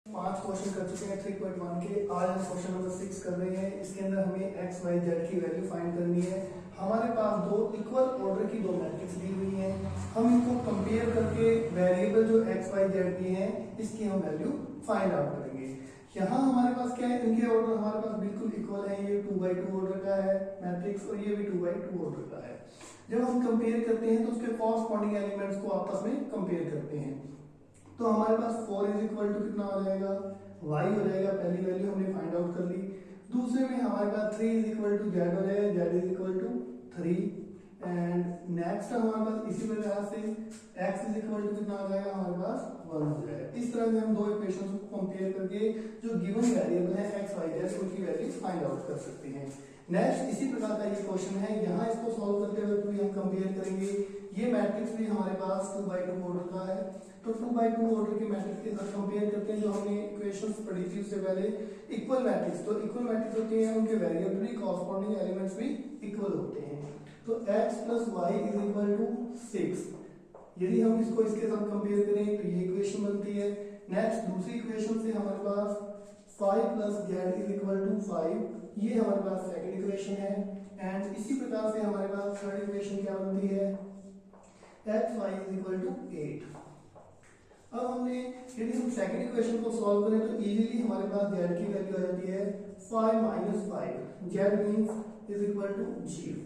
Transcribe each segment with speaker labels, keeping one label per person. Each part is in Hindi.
Speaker 1: पांच क्वेश्चन कर चुके हैं 3.1 के। आज हम क्वेश्चन नंबर 6 कर रहे हैं। इसके अंदर हमें x y z की वैल्यू फाइंड करनी है। हमारे पास दो इक्वल ऑर्डर की दो मैट्रिक्स दी हुई हैं। हम इनको कंपेयर करके वेरिएबल जो x y z की हैं इसकी हम वैल्यू फाइंड आउट करेंगे। यहाँ हमारे पास क्या है, इनके ऑर्डर हमारे पास बिल्कुल इक्वल है। ये 2x2 ऑर्डर का है मैट्रिक्स और ये भी 2x2 ऑर्डर का है। जब हम कंपेयर करते हैं तो उसके कॉरस्पॉन्डिंग एलिमेंट्स को आपस में कंपेयर करते हैं। तो हमारे पास 4 इज इक्वल टू कितना हो जाएगा, y हो जाएगा। पहली वैल्यू हमने फाइंड आउट कर ली। दूसरे में हमारे पास 3 इज इक्वल टू z हो जाएगा, z is equal to 3। And next हमारे पास इसी प्रकार से x इज इक्वल टू कितना हो जाएगा, हमारे पास 1 हो जाएगा। इस तरह से हम दो इक्वेशंस को कंपेयर करके जो गिवन वेरिएबल है x y z उनकी वैल्यू फाइंड आउट कर सकते हैं। नेक्स्ट इसी प्रकार का ये क्वेश्चन है। यहाँ इसको सॉल्व करते हुए भी हम कंपेयर करेंगे। ये मैट्रिक्स भी हमारे पास 2x2 ऑर्डर का है। तो 2x2 ऑर्डर के मैट्रिक्स के साथ कंपेयर करते हैं। जो हमने इक्वेशंस पढ़ी थी उससे पहले इक्वल मैट्रिक्स, तो इक्वल मैट्रिक्स होते हैं उनके वेरिएबल भी कॉरस्पॉन्डिंग एलिमेंट्स भी इक्वल होते हैं। तो x plus y is equal to 6। यदि हम इसको इसके साथ कंपेयर करें तो ये इक्वेशन बनती है। नेक्स्ट दूसरी इक्वेशन से हमारे पास 5 plus z is equal to 5, ये हमारे पास सेकंड इक्वेशन है। एंड इसी प्रकार से हमारे पास थर्ड इक्वेशन क्या बनती है, x y is equal to 8। अब हमने यदि हम सेकंड इक्वेशन को सॉल्व करें तो इजीली हमारे पास z की वैल्यू आ जाती है 5 minus 5, z means is equal to 0।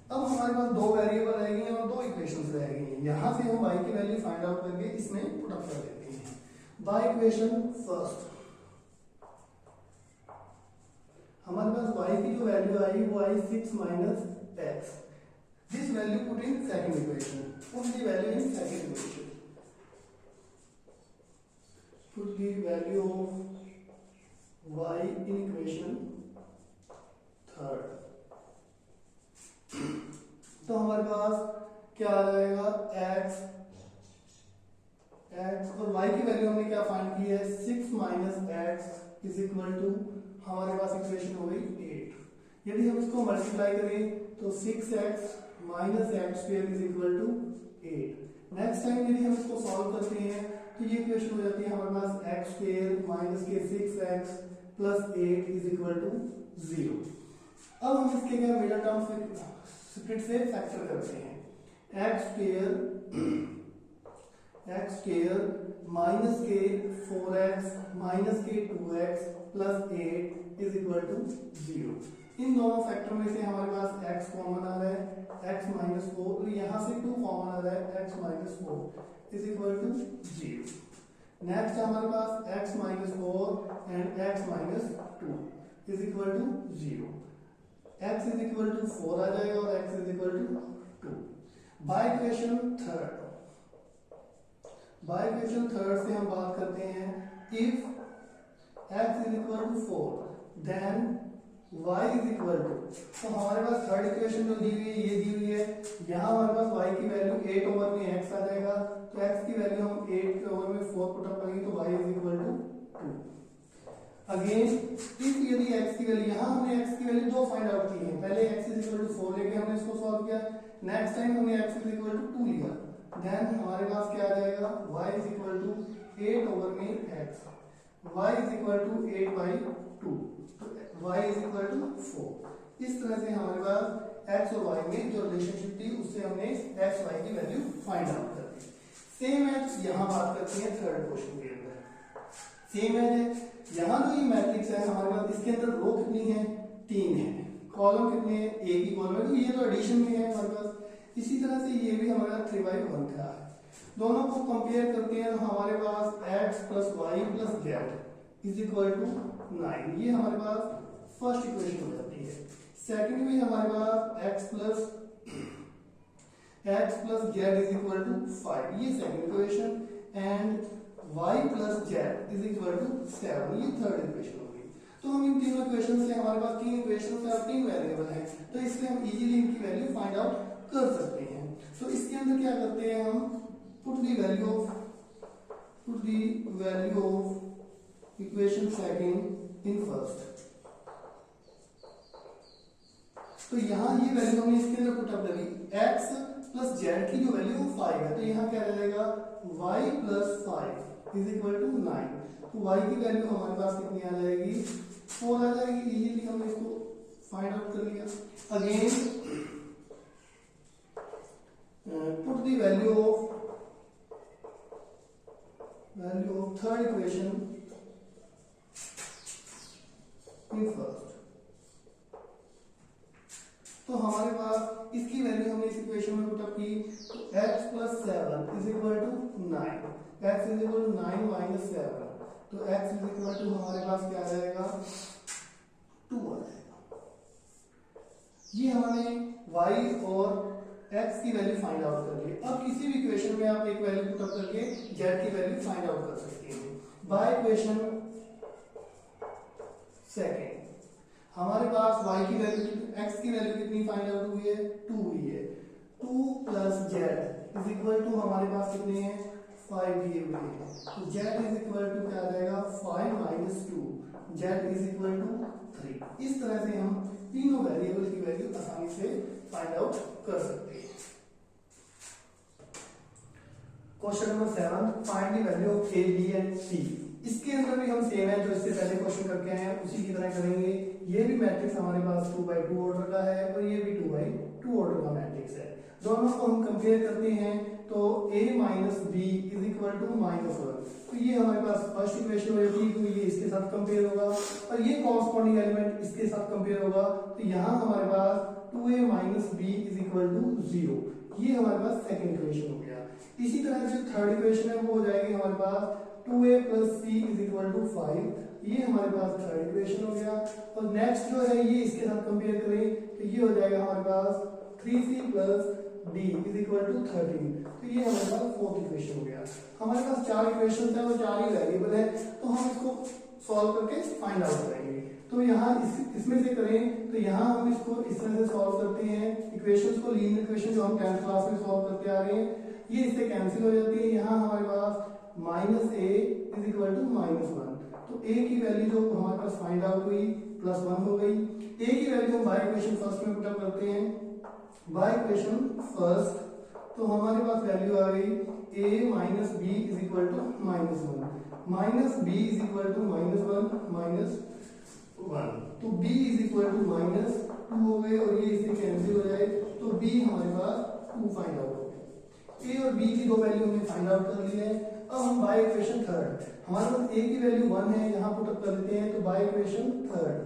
Speaker 1: अब हमारे पास दो वेरिएबल रह गए हैं और दो इक्वेशंस रह गई हैं। यहां से हम y की वैल्यू फाइंड आउट करके इसमें पुट अप कर देते हैं। बाय इक्वेशन फर्स्ट हमारे पास y की जो वैल्यू आई वो आई 6 minus x। This value put in second equation, put the value in second equation, put the value of y in equation third। तो हमारे पास क्या आ जाएगा, x और y की वैल्यू हमने क्या फाइंड की है, 6 minus x is equal to हमारे पास इक्वेशन हो गई 8। यदि हम इसको मल्टीप्लाई करें तो 6x minus x square is equal to 8। Next time यदि हम इसको सॉल्व करते हैं तो ये इक्वेशन हो जाती है हमारे पास x स्क्वायर माइनस के 6x plus 8 is equal to 0। अब हम इसके क्या मिडिल टर्म स्प्लिट से फैक्टर करते हैं। x स्क्वायर माइनस के 4x माइनस के 2x plus 8 is equal to 0। इन दोनों फैक्टर में से हमारे पास x कॉमन आ रहा है, x माइनस 4, और यहाँ से 2 कॉमन आ रहा है, x minus 4 is equal to 0। Next हमारे पास x minus 4 and x minus 2 is equal to 0। x is equal to 4 आ जाएगा और x is equal to 2। By equation third से हम बात करते हैं, if x is equal to 4 then y is equal to, तो हमारे पास थर्ड इक्वेशन जो दी हुई है ये दी हुई है। यहाँ हमारे पास y की वैल्यू 8 ओवर में x आ जाएगा, तो x की वैल्यू हम 8 के ओवर में 4 पुट अप करेंगे तो y is equal to 2। Again if यदि x की वैल्यू, यहाँ हमने x की वैल्यू दो फाइंड आउट की है। पहले x इज इक्वल टू 4 लेके हमने इसको सॉल्व किया। नेक्स्ट टाइम हमने x इज इक्वल टू 2 लिया, देन हमारे पास क्या आ जाएगा, y is equal to 8 over में x, y is equal to 8 by 2, y is equal to 4। इस तरह से हमारे पास x और y में जो रिलेशनशिप थी उससे हमने x y की वैल्यू फाइंड आउट कर दी। सेम है यहाँ बात करते हैं थर्ड क्वेश्चन के अंदर। सेम है यहाँ जो ये मैट्रिक्स है हमारे पास, इसके अंदर रो कितनी है, 3 है, कॉलम कितने हैं, एक ही कॉलम है, तो ये तो एडिशन में है हमारे पास। इसी तरह से ये भी हमारा 3/1 का है। दोनों को कंपेयर करते हैं तो हमारे पास x plus Y plus z is equal to 9, ये हमारे पास फर्स्ट इक्वेशन हो जाती है। सेकंड में हमारे पास x plus z is equal to 5, ये second equation, and y plus z is equal to 7, ये थर्ड इक्वेशन हो गई। तो हम इन तीनों इक्वेशन से हमारे पास 3 इक्वेशन है और 3 वेरिएबल हैं, तो इसलिए हम इजीली इनकी वैल्यू फाइंड आउट कर सकते हैं। तो इसके अंदर क्या करते हैं हम, put the value of equation second in first. तो यहाँ ये वैल्यू हमने इसके अंदर पुट अप कर दी, x प्लस z की जो वैल्यू 5 है, तो यहाँ क्या रहेगा y plus 5 is equal to 9। तो y की वैल्यू हमारे पास कितनी आ जाएगी, 4 आ जाएगी। इजीली हमने इसको फाइंड आउट कर लिया। Again put the value of third equation in first. तो हमारे पास इसकी वैल्यू हमने इस इक्वेशन में पुट अप की, तो x plus 7 is equal to 9, x is equal to 9 minus 7, तो x इज इक्वल टू हमारे पास क्या आ जाएगा, 2 आ जाएगा। ये हमने y और x की वैल्यू फाइंड आउट कर ली। अब किसी भी इक्वेशन में आप एक वैल्यू पुट अप करके z की वैल्यू फाइंड आउट कर सकते हैं। बाय इक्वेशन सेकेंड हमारे पास y की वैल्यू, x की वैल्यू कितनी फाइंड आउट हुई है, 2 हुई है। 2 plus z is equal to हमारे पास कितने हैं, 5 दिए हुए हैं। तो z इज इक्वल टू क्या आ जाएगा, 5 minus 2, z is equal to 3। इस तरह से हम तीनों वेरिएबल की वैल्यू आसानी से फाइंड आउट कर सकते हैं। Question number 7, find the value of a, b and c। इसके अंदर भी हम सेम है जो इससे पहले क्वेश्चन करके आए हैं उसी की तरह करेंगे। ये भी मैट्रिक्स हमारे पास 2x2 ऑर्डर का है और ये भी 2x2 ऑर्डर का मैट्रिक्स है। दोनों को हम कंपेयर करते हैं तो a minus B is equal to -1। तो ये हमारे पास फर्स्ट इक्वेशन हो जाती है, तो ये इसके साथ कंपेयर होगा और ये कॉरस्पॉन्डिंग एलिमेंट इसके साथ कंपेयर होगा। तो यहाँ हमारे पास 2a minus B is equal to 0, ये हमारे पास सेकंड इक्वेशन हो गया। इसी तरह जो थर्ड इक्वेशन है वो हो जाएगी हमारे पास 2a plus c is equal to 5, ये हमारे पास थर्ड इक्वेशन हो गया। और नेक्स्ट जो है ये इसके साथ कंपेयर करें तो ये हो जाएगा हमारे पास 3c plus d is equal to 13, तो ये हमारे पास फोर्थ इक्वेशन हो गया। हमारे पास 4 इक्वेशन है और 4 ही वेरिएबल है, तो हम इसको सॉल्व करके फाइंड आउट करेंगे। तो यहाँ इसमें से करें तो यहाँ हम इसको इस तरह से सॉल्व करते हैं। इक्वेशंस को, लीनियर इक्वेशन जो हम 10th क्लास में सॉल्व करते आ रहे हैं, ये इससे कैंसिल हो जाती है। यहाँ हमारे पास minus a is equal to -1, तो a की वैल्यू जो हमारे पास फाइंड आउट हुई +1 हो गई। a की वैल्यू हम बाय इक्वेशन फर्स्ट में पुट अप करते हैं, बाय इक्वेशन फर्स्ट, तो हमारे पास वैल्यू आ गई a minus B is equal to -1, minus B is equal to -1, तो b इज इक्वल टू -2 हो गए और ये इससे कैंसिल हो जाए, तो b हमारे पास 2 फाइंड आउट हो गए। a और b की दो वैल्यू हमने फाइंड आउट कर ली है। अब हम बाय इक्वेशन थर्ड, हमारे पास a की वैल्यू 1 है, यहाँ पुट अप कर देते हैं, तो बाय इक्वेशन थर्ड,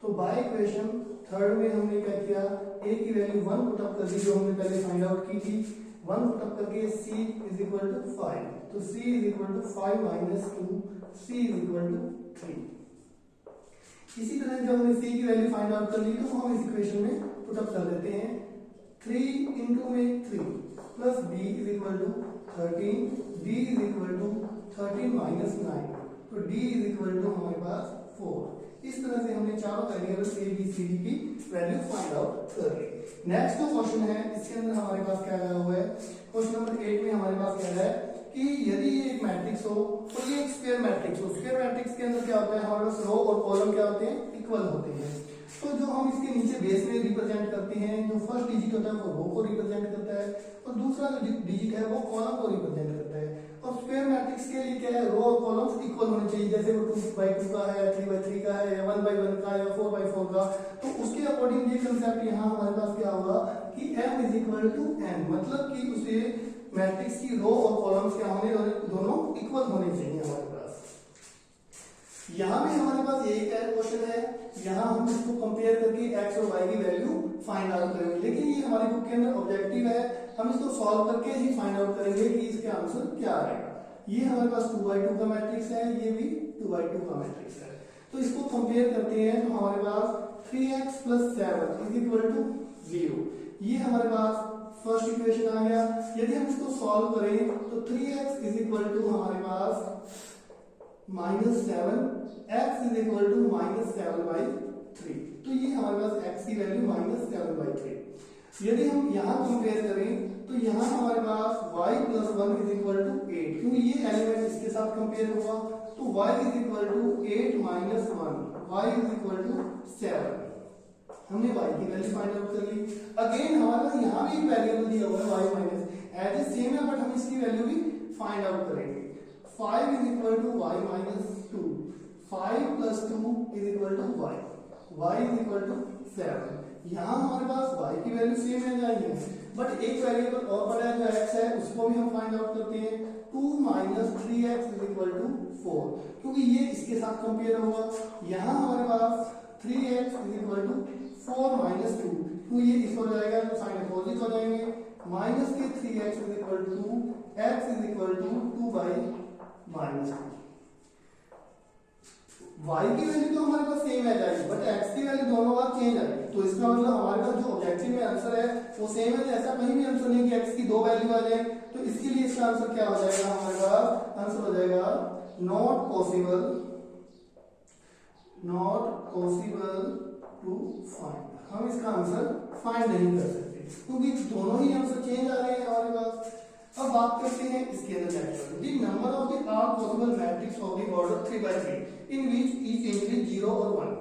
Speaker 1: तो बाय इक्वेशन थर्ड में हमने क्या किया, a की वैल्यू 1 पुट अप कर दी जो हमने पहले फाइंड आउट की थी। 1 पुट अप करके c इज इक्वल टू 5, तो c is equal to 5 minus 2, c is equal to 3। इसी तरह जब हमने c की वैल्यू फाइंड आउट कर ली तो हम इस इक्वेशन में पुट अप कर देते हैं। 3 इंटू में 3 plus b is equal to 13, d is equal to 13 minus 9, तो d इज इक्वल टू हमारे पास 4। इस तरह से हमने चारों variables a b c d की वैल्यू फाइंड आउट कर ली। नेक्स्ट जो क्वेश्चन है इसके अंदर हमारे पास क्या आया हुआ है, क्वेश्चन नंबर 8 में हमारे पास क्या है कि यदि ये एक मैट्रिक्स हो और ये एक स्क्वायर मैट्रिक्स हो, स्क्वायर मैट्रिक्स के अंदर क्या होता है, हमारे पास रो और कॉलम क्या होते हैं, इक्वल होते हैं। तो जो हम इसके नीचे बेस में रिप्रेजेंट करते हैं, जो फर्स्ट डिजिट होता है वो रो को रिप्रेजेंट करता है और दूसरा जो डिजिट है वो कॉलम को रिप्रेजेंट करता है। और स्क्वायर मैट्रिक्स के लिए क्या है, रो और कॉलम्स इक्वल होने चाहिए, जैसे वो 2x2 का है, 3x3 का है, या 1x1 का या 4x4 का। तो उसके अकॉर्डिंग ये कंसेप्ट यहाँ हमारे पास क्या होगा कि m is equal to n, मतलब कि उसे मैट्रिक्स की रो और कॉलम्स क्या होने, दोनों इक्वल होने चाहिए हमारे पास। यहाँ भी हमारे पास एक क्वेश्चन है, यहाँ हम इसको कंपेयर करके x और y की वैल्यू फाइंड आउट करेंगे, लेकिन ये हमारे बुक के अंदर ऑब्जेक्टिव है, हम इसको सॉल्व करके ही फाइंड आउट करेंगे कि इसका आंसर क्या आएगा। ये हमारे पास 2x2 का मैट्रिक्स है, ये भी 2x2 का मैट्रिक्स है। तो इसको कंपेयर करते हैं तो हमारे पास 3x plus 7 is equal to 0, ये हमारे पास फर्स्ट इक्वेशन आ गया। यदि हम इसको सॉल्व करें तो 3x इज इक्वल टू हमारे पास -7, x इज इक्वल टू -7/3, तो ये हमारे पास x की वैल्यू -7/3। यदि हम यहाँ कंपेयर करें तो यहाँ हमारे पास y plus 1 is equal to 8, क्योंकि ये एलिमेंट इसके साथ कंपेयर होगा, तो y is equal to 8 minus 1, y is equal to 7। हमने y की वैल्यू फाइंड आउट कर ली। अगेन हमारे पास यहाँ भी एक वेरिएबल दिया हुआ है y minus, as a same है, बट हम इसकी वैल्यू भी फाइंड आउट करेंगे। 5 is equal to y minus 2, 5 plus 2 is equal to y, y is equal to 7। यहाँ हमारे पास y की वैल्यू सेम है जाएंगे, बट एक वेरिएबल और बड़ा है जो x है, उसको भी हम फाइंड आउट करते हैं। 2 minus 3x is equal to 4, क्योंकि ये इसके साथ कंपेयर होगा। यहाँ हमारे पास 3x is equal to 4 minus 2, तो ये इस हो जाएगा तो साइन अपोजिट हो जाएंगे। माइनस के 3x is equal to x is equal to 2 by minus 2। y की वैल्यू तो हमारे पास सेम है जाएगी, बट x की वैल्यू दोनों बार चेंज आएगी, तो इसका मतलब हमारे पास जो ऑब्जेक्टिव में आंसर है वो सेम है। ऐसा कहीं भी आंसर नहीं कि x की दो वैल्यू आ जाए, तो इसके लिए इसका आंसर क्या हो जाएगा, हमारे पास आंसर हो जाएगा नॉट पॉसिबल टू फाइंड। हम इसका आंसर फाइंड नहीं कर सकते क्योंकि दोनों ही आंसर चेंज आ रहे हैं हमारे पास। अब बात करते हैं इसके अंदर next, the number of the all possible matrix of the order 3 by 3 in which each entry 0 और 1।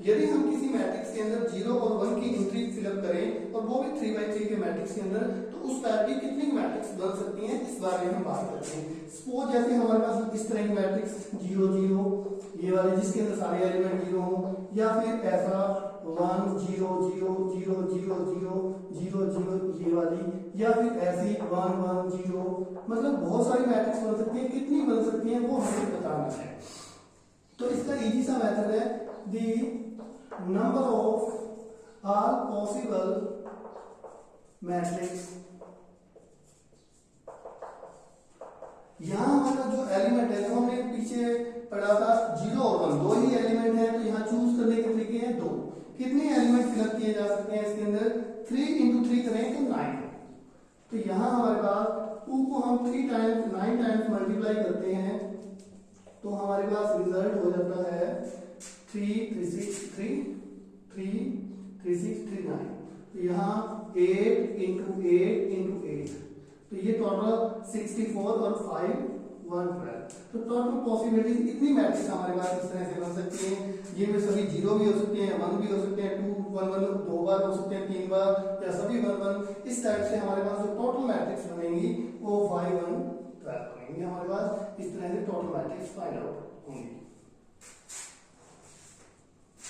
Speaker 1: यदि हम किसी मैट्रिक्स के अंदर 0 और 1 की एंट्री फिलअप करें और वो भी 3 by 3 के मैट्रिक्स के अंदर, तो उस टाइप की कितनी मैट्रिक्स बन सकती हैं, इस बारे में हम बात करते हैं। सपोज जैसे हमारे पास इस तरह की मैट्रिक्स 0 0 ये वाली जिसके अंदर सारे एलिमेंट 0 हो, या फिर ऐसा 1 0 0 0 0 0 0 0 ये वाली, या फिर ऐसी 1 1 0, मतलब बहुत सारी मैट्रिक्स बन सकती है। कितनी बन सकती हैं वो हमें बताना है। तो इसका इजी सा मेथड है, the number of all possible matrix. यहाँ हमारा जो एलिमेंट है, जो हमने पीछे पढ़ा था 0 और 1 दो ही एलिमेंट है, तो यहाँ चूज करने के तरीके हैं दो। कितने एलिमेंट फिलअप किए जा सकते हैं इसके अंदर, 3 into 3 करें तो 9। तो यहाँ हमारे पास 2 को हम 9 टाइम्स मल्टीप्लाई करते हैं, तो हमारे पास रिजल्ट हो जाता है 3 3 6 3 3 3 6 3 9। तो यहाँ 8 into 8 into 8, तो ये टोटल 64 और 5 112। तो टोटल पॉसिबिलिटीज इतनी मैट्रिक्स हमारे पास इस तरह से बन सकती हैं, जिनमें सभी 0 भी हो सकते हैं, 1 भी हो सकते हैं, 2 1 1 दो बार हो सकते हैं, 3 बार, या सभी 1 1। इस टाइप से हमारे पास जो टोटल मैट्रिक्स बनेंगी वो 5 1 12 बनेंगी। हमारे पास इस तरह से टोटल मैट्रिक्स फाइंड आउट होंगी।